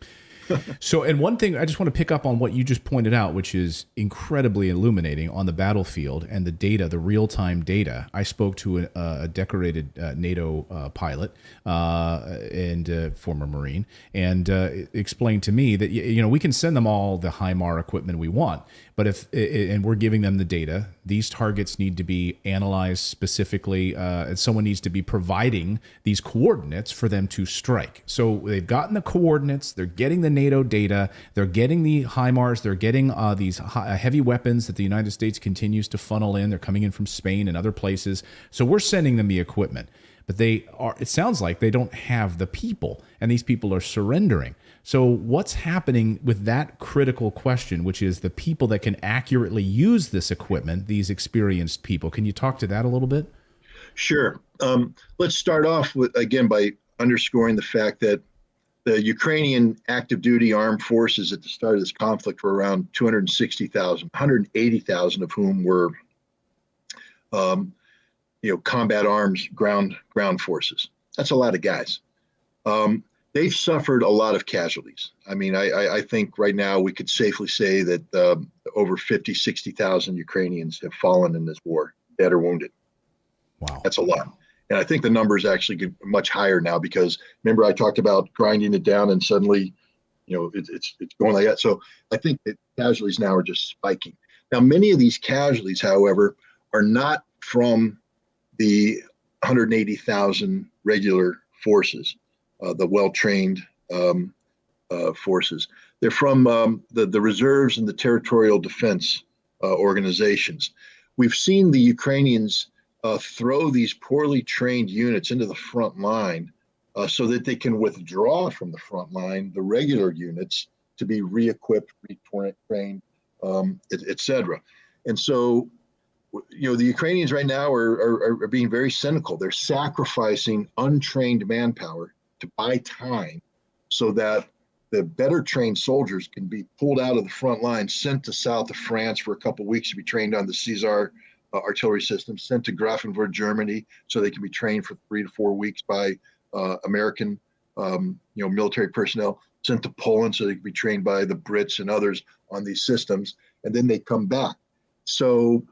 So, and one thing I just want to pick up on what you just pointed out, which is incredibly illuminating on the battlefield and the data, the real-time data. I spoke to a decorated NATO pilot and former Marine, and explained to me that, you know, we can send them all the HIMAR equipment we want, but and we're giving them the data, these targets need to be analyzed specifically, and someone needs to be providing these coordinates for them to strike. So they've gotten the coordinates, they're getting the NATO data, they're getting the HIMARS, they're getting these heavy weapons that the United States continues to funnel in. They're coming in from Spain and other places. So we're sending them the equipment, but it sounds like they don't have the people, and these people are surrendering. So what's happening with that critical question, which is the people that can accurately use this equipment, these experienced people? Can you talk to that a little bit? Sure. Let's start off with, again, by underscoring the fact that the Ukrainian active duty armed forces at the start of this conflict were around 260,000, 180,000 of whom were, combat arms ground forces. That's a lot of guys. They've suffered a lot of casualties. I mean, I think right now we could safely say that over 50, 60,000 Ukrainians have fallen in this war, dead or wounded. Wow. That's a lot. And I think the number is actually much higher now, because remember I talked about grinding it down and suddenly, it's going like that. So I think that casualties now are just spiking. Now, many of these casualties, however, are not from the 180,000 regular forces, the well-trained forces. They're from the reserves and the territorial defense organizations. We've seen the Ukrainians throw these poorly trained units into the front line so that they can withdraw from the front line the regular units to be re-equipped, retrained, et cetera. And so, the Ukrainians right now are being very cynical. They're sacrificing untrained manpower to buy time so that the better trained soldiers can be pulled out of the front line, sent to south of France for a couple of weeks to be trained on the Caesar artillery system, sent to Grafenwold, Germany, so they can be trained for 3 to 4 weeks by American, military personnel, sent to Poland so they can be trained by the Brits and others on these systems, and then they come back. So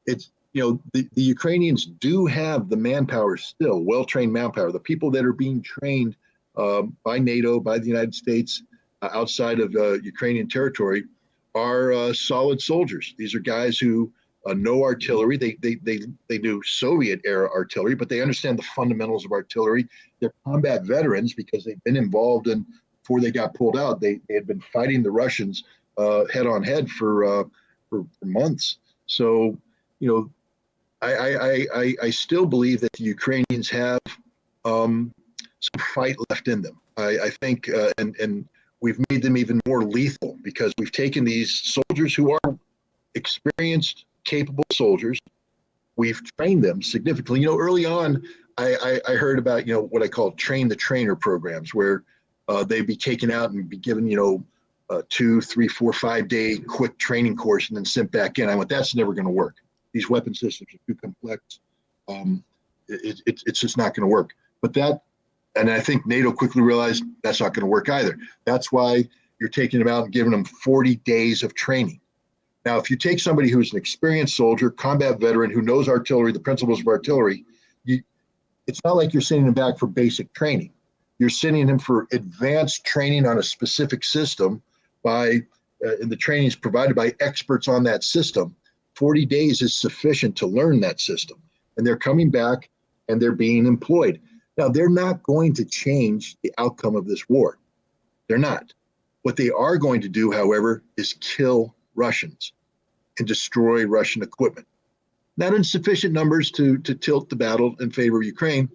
it's, the Ukrainians do have the manpower still, well-trained manpower. The people that are being trained by NATO, by the United States, outside of Ukrainian territory are solid soldiers. These are guys who know artillery. They do Soviet-era artillery, but they understand the fundamentals of artillery. They're combat veterans because they've been involved in, before they got pulled out, they had been fighting the Russians head-on-head for months. So, I still believe that the Ukrainians have some fight left in them. I think, and we've made them even more lethal because we've taken these soldiers who are experienced, capable soldiers. We've trained them significantly. Early on, I heard about, what I call train the trainer programs, where they'd be taken out and be given, 2, 3, 4, 5-day quick training course and then sent back in. I went, that's never going to work. These weapon systems are too complex. It's just not going to work. And I think NATO quickly realized that's not going to work either. That's why you're taking them out and giving them 40 days of training. Now, if you take somebody who's an experienced soldier, combat veteran, who knows artillery, the principles of artillery, it's not like you're sending them back for basic training. You're sending them for advanced training on a specific system and the training is provided by experts on that system. 40 days is sufficient to learn that system. And they're coming back and they're being employed. Now, they're not going to change the outcome of this war. They're not. What they are going to do, however, is kill Russians and destroy Russian equipment. Not in sufficient numbers to tilt the battle in favor of Ukraine,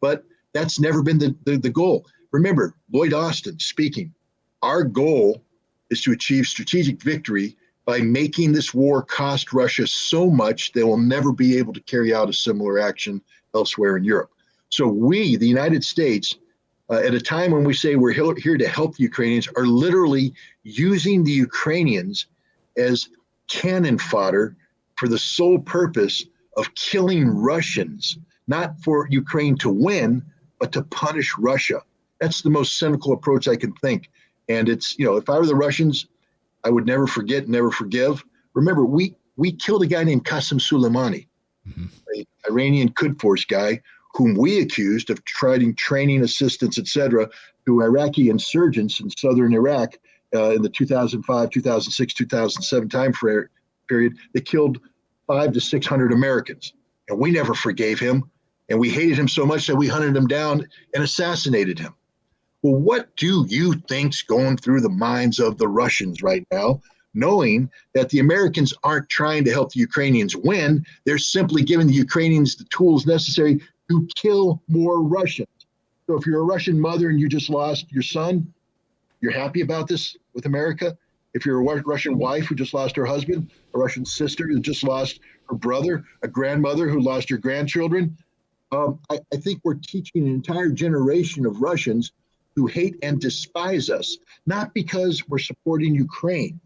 but that's never been the goal. Remember, Lloyd Austin speaking, our goal is to achieve strategic victory by making this war cost Russia so much they will never be able to carry out a similar action elsewhere in Europe. So we, the United States, at a time when we say we're here to help the Ukrainians, are literally using the Ukrainians as cannon fodder for the sole purpose of killing Russians, not for Ukraine to win, but to punish Russia. That's the most cynical approach I can think. And it's, if I were the Russians, I would never forget, never forgive. Remember, we killed a guy named Qasem Soleimani, an Iranian Quds Force guy, whom we accused of providing training, assistance, etc., to Iraqi insurgents in southern Iraq in the 2005, 2006, 2007 time period. They killed 500 to 600 Americans, and we never forgave him. And we hated him so much that we hunted him down and assassinated him. Well, what do you think's going through the minds of the Russians right now, knowing that the Americans aren't trying to help the Ukrainians win? They're simply giving the Ukrainians the tools necessary to kill more Russians. So if you're a Russian mother and you just lost your son, you're happy about this with America? If you're a Russian wife who just lost her husband, a Russian sister who just lost her brother, a grandmother who lost her grandchildren, I think we're teaching an entire generation of Russians who hate and despise us, not because we're supporting Ukraine.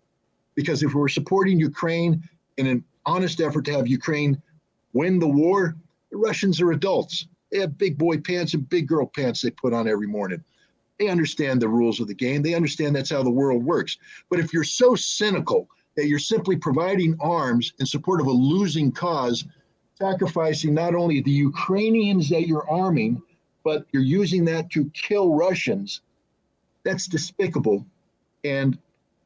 Because if we're supporting Ukraine in an honest effort to have Ukraine win the war, the Russians are adults. They have big boy pants and big girl pants they put on every morning. They understand the rules of the game. They understand that's how the world works. But if you're so cynical that you're simply providing arms in support of a losing cause, sacrificing not only the Ukrainians that you're arming, but you're using that to kill Russians, that's despicable. And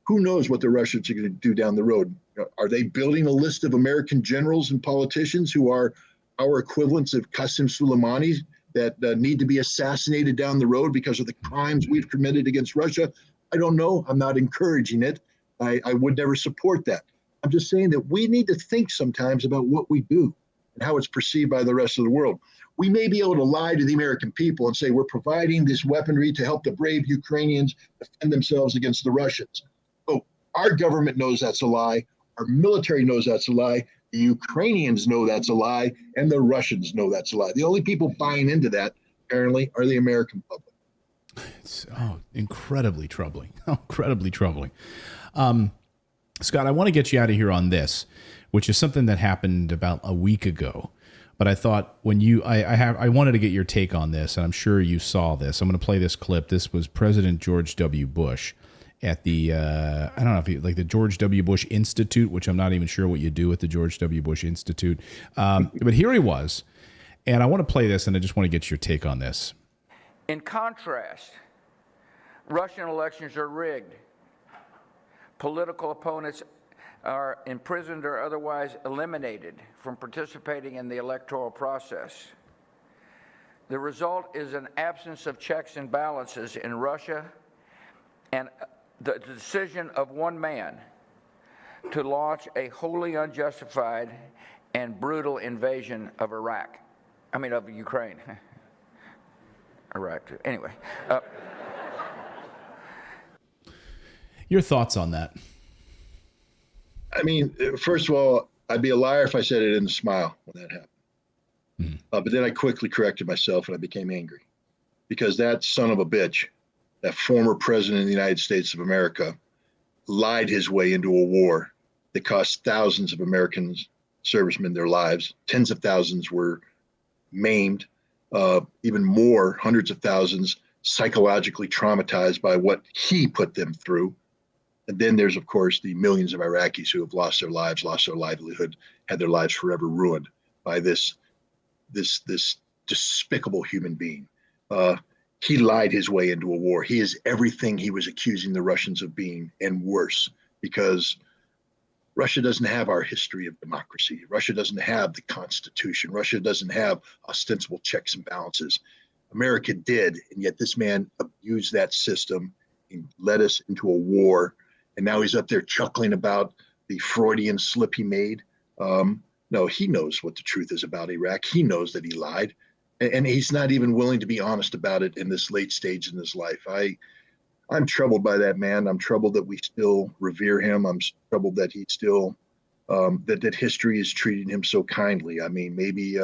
who knows what the Russians are going to do down the road? Are they building a list of American generals and politicians who are our equivalents of Qasem Soleimani that need to be assassinated down the road because of the crimes we've committed against Russia? I don't know. I'm not encouraging it. I would never support that. I'm just saying that we need to think sometimes about what we do and how it's perceived by the rest of the world. We may be able to lie to the American people and say we're providing this weaponry to help the brave Ukrainians defend themselves against the Russians. Oh, our government knows that's a lie. Our military knows that's a lie. The Ukrainians know that's a lie, and the Russians know that's a lie. The only people buying into that, apparently, are the American public. It's incredibly troubling. Incredibly troubling. Scott, I want to get you out of here on this, which is something that happened about a week ago. But I thought I wanted to get your take on this, and I'm sure you saw this. I'm going to play this clip. This was President George W. Bush at the, I don't know if you like the George W. Bush Institute, which I'm not even sure what you do at the George W. Bush Institute. But here he was, and I want to play this, and I just want to get your take on this. In contrast, Russian elections are rigged. Political opponents are imprisoned or otherwise eliminated from participating in the electoral process. The result is an absence of checks and balances in Russia and the decision of one man to launch a wholly unjustified and brutal invasion of of Ukraine. Iraq, anyway. Your thoughts on that? I mean, first of all, I'd be a liar if I said I didn't smile when that happened. But then I quickly corrected myself and I became angry because that son of a bitch, that former president of the United States of America, lied his way into a war that cost thousands of American servicemen their lives. Tens of thousands were maimed, even more, hundreds of thousands psychologically traumatized by what he put them through. And then there's, of course, the millions of Iraqis who have lost their lives, lost their livelihood, had their lives forever ruined by this despicable human being. He lied his way into a war. He is everything he was accusing the Russians of being and worse, because Russia doesn't have our history of democracy. Russia doesn't have the Constitution. Russia doesn't have ostensible checks and balances. America did, and yet this man abused that system and led us into a war. And now he's up there chuckling about the Freudian slip he made. No, he knows what the truth is about Iraq. He knows that he lied, and he's not even willing to be honest about it in this late stage in his life. I'm troubled by that man. I'm troubled that we still revere him. I'm troubled that he still that history is treating him so kindly. I mean, maybe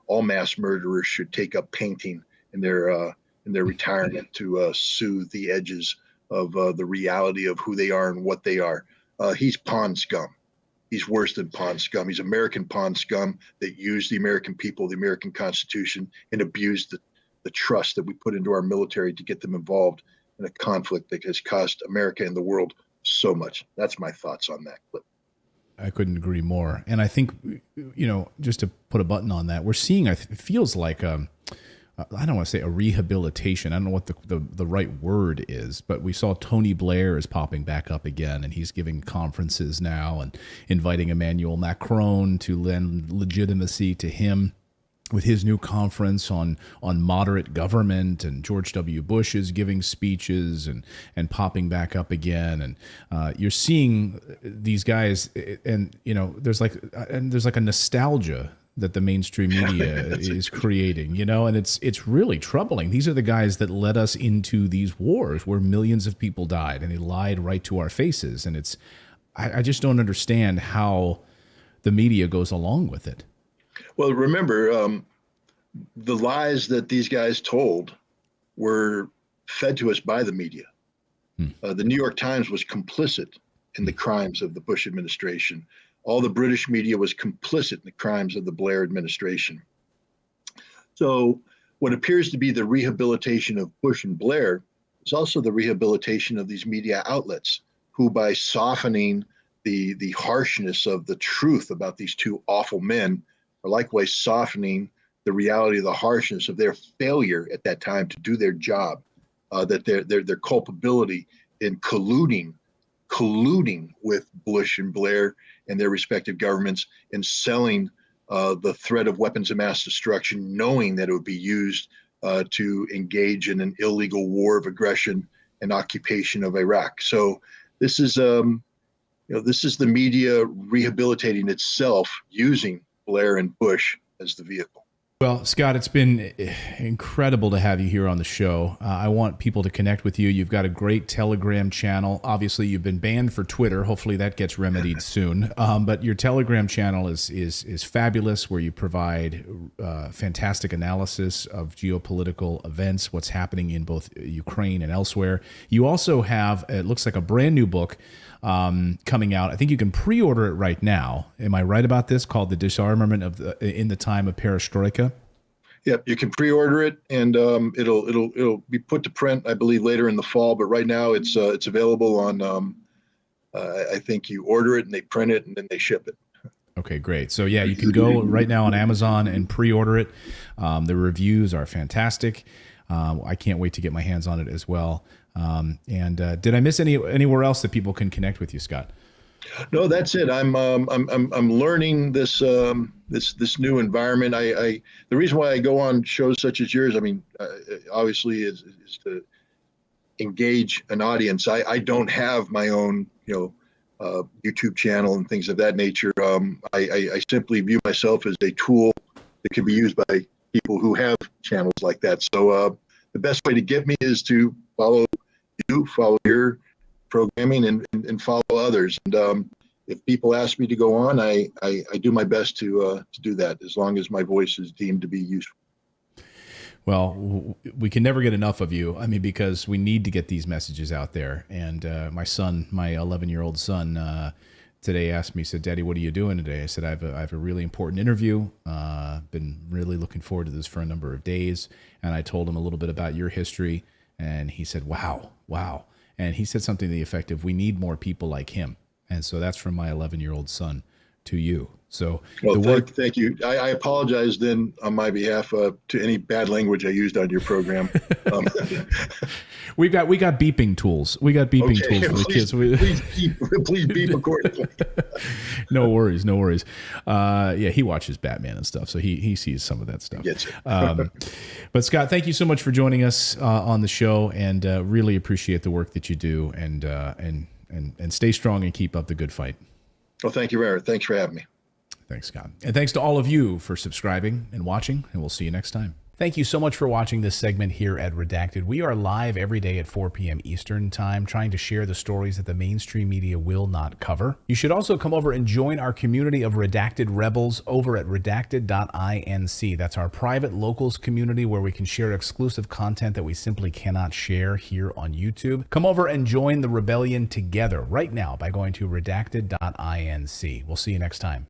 all mass murderers should take up painting in their retirement to soothe the edges of the reality of who they are and what they are. He's pawn scum. He's worse than pawn scum. He's American pawn scum that used the American people, the American Constitution, and abused the trust that we put into our military to get them involved in a conflict that has cost America and the world so much. That's my thoughts on that clip. I couldn't agree more. And I think, just to put a button on that, we're seeing, it feels like, I don't want to say a rehabilitation. I don't know what the right word is, but we saw Tony Blair is popping back up again, and he's giving conferences now and inviting Emmanuel Macron to lend legitimacy to him with his new conference on moderate government, and George W. Bush is giving speeches and popping back up again. And you're seeing these guys, and there's like a nostalgia that the mainstream media is creating, and it's really troubling. These are the guys that led us into these wars where millions of people died, and they lied right to our faces. And I just don't understand how the media goes along with it. Well, remember, the lies that these guys told were fed to us by the media. The New York Times was complicit in the crimes of the Bush administration. All the British media was complicit in the crimes of the Blair administration. So what appears to be the rehabilitation of Bush and Blair is also the rehabilitation of these media outlets, who, by softening the harshness of the truth about these two awful men, are likewise softening the reality of the harshness of their failure at that time to do their job, that their culpability in colluding with Bush and Blair and their respective governments in selling the threat of weapons of mass destruction, knowing that it would be used to engage in an illegal war of aggression and occupation of Iraq. So this is this is the media rehabilitating itself using Blair and Bush as the vehicle. Well, Scott, it's been incredible to have you here on the show. I want people to connect with you. You've got a great Telegram channel. Obviously, you've been banned for Twitter. Hopefully that gets remedied soon. But your Telegram channel is fabulous, where you provide fantastic analysis of geopolitical events, what's happening in both Ukraine and elsewhere. You also have, it looks like, a brand new book coming out. I think you can pre-order it right now. Am I right about this? Called The Disarmament in the Time of Perestroika. Yep, you can pre-order it, and it'll be put to print, I believe, later in the fall. But right now, it's available on. I think you order it and they print it and then they ship it. Okay, great. So yeah, you can go right now on Amazon and pre-order it. The reviews are fantastic. I can't wait to get my hands on it as well. And did I miss anywhere else that people can connect with you, Scott? No, that's it. I'm learning this new environment. The reason why I go on shows such as yours, I mean, obviously is to engage an audience. I don't have my own, YouTube channel and things of that nature. I simply view myself as a tool that can be used by people who have channels like that. So the best way to get me is to follow your programming and follow others. And if people ask me to go on, I do my best to do that, as long as my voice is deemed to be useful. Well, we can never get enough of you. I mean, because we need to get these messages out there. And my 11-year-old son, today asked me, said, "Daddy, what are you doing today?" I said, I have a really important interview. Been really looking forward to this for a number of days. And I told him a little bit about your history. And he said, wow. And he said something to the effect of, "We need more people like him." And so that's from my 11-year-old son, to you. So Well, the work. thank you. I apologize then on my behalf to any bad language I used on your program. We got beeping tools. We got beeping Okay, tools for the kids. please beep accordingly. No worries. Yeah, he watches Batman and stuff, so he sees some of that stuff. Gets it. But Scott, thank you so much for joining us on the show, and really appreciate the work that you do, and stay strong and keep up the good fight. Well, thank you, Eric. Thanks for having me. Thanks, Scott. And thanks to all of you for subscribing and watching, and we'll see you next time. Thank you so much for watching this segment here at Redacted. We are live every day at 4 p.m. Eastern Time, trying to share the stories that the mainstream media will not cover. You should also come over and join our community of Redacted Rebels over at redacted.inc. That's our private locals community where we can share exclusive content that we simply cannot share here on YouTube. Come over and join the rebellion together right now by going to redacted.inc. We'll see you next time.